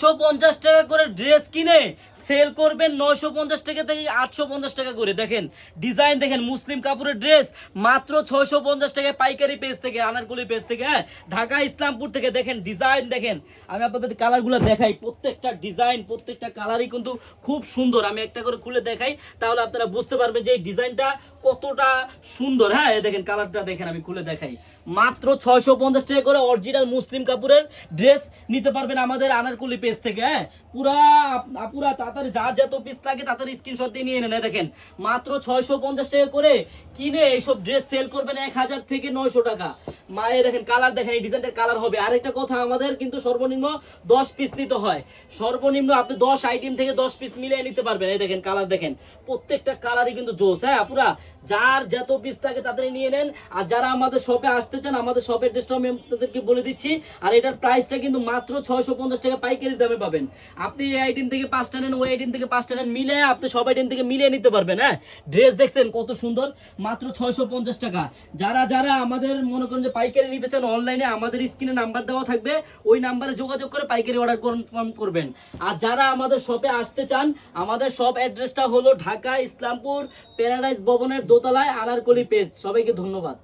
950 টাকা করে ড্রেস কিনে সেল করবেন 950 টাকা থেকে 850 টাকা করে। দেখেন ডিজাইন, দেখেন মুসলিম কাপড়ের ড্রেস মাত্র 650 টাকায় পাইকারি পেজ থেকে, আনারকলি পেজ থেকে, হ্যাঁ ঢাকা ইসলামপুর থেকে। দেখেন ডিজাইন, দেখেন আমি আপনাদের কালারগুলো দেখাই, প্রত্যেকটা ডিজাইন প্রত্যেকটা কালারই কিন্তু খুব সুন্দর। আমি একটা করে খুলে দেখাই, তাহলে আপনারা বুঝতে পারবেন যে এই ডিজাইনটা কতটা সুন্দর। হ্যাঁ দেখেন কালারটা দেখেন, আমি খুলে দেখাই। মাত্র 650 টাকা করে অরিজিনাল মুসলিম কাপড়ের ড্রেস নিতে পারবেন আমাদের আনারকলি পেজ থেকে। হ্যাঁ পুরা পুরা তাড়াতাড়ি যার যত পিস লাগে তাড়াতাড়ি স্ক্রিনশট দিয়ে নিয়ে নেন। দেখেন মাত্র 650 টাকা করে কিনে এইসব ড্রেস সেল করবেন 1000 থেকে 900 টাকা। মায়ে দেখেন কালার, দেখেন এই ডিজাইনটার কালার হবে। আরেকটা কথা, আমাদের কিন্তু সর্বনিম্ন 10 পিস নিতে হয়। সর্বনিম্ন আপনি 10 আইটেম থেকে 10 পিস মিলিয়ে নিতে পারবেন। এই দেখেন কালার, দেখেন প্রত্যেকটা কালারই কিন্তু জোস। হ্যাঁ পুরা যার যত পিস থাকে তাড়াতাড়ি নিয়ে নেন। আর যারা আমাদের শপে আসতে চান, আমাদের শপের অ্যাড্রেসটা আমি আপনাদেরকে বলে দিচ্ছি। আর এটার প্রাইসটা কিন্তু মাত্র 650 টাকা পাইকারি দামে পাবেন। আপনি এই আইটেম থেকে 5টা নেন, ওই আইটেম থেকে 5টা নেন, মিলে আপনি সব আইটেম থেকে মিলিয়ে নিতে পারবেন। হ্যাঁ ড্রেস দেখছেন কত সুন্দর, মাত্র 650 টাকা। যারা যারা আমাদের মনে করেন যে পাইকারি নিতে চান, অনলাইনে আমাদের স্ক্রিনে নাম্বার দেওয়া থাকবে, ওই নাম্বারে যোগাযোগ করে পাইকারি অর্ডার কনফার্ম করবেন। আর যারা আমাদের শপে আসতে চান, আমাদের শপ অ্যাড্রেসটা হলো ঢাকা ইসলামপুর প্যারাডাইস ভবনের দোতলায়, আনারকলি পেজ। সবাইকে ধন্যবাদ।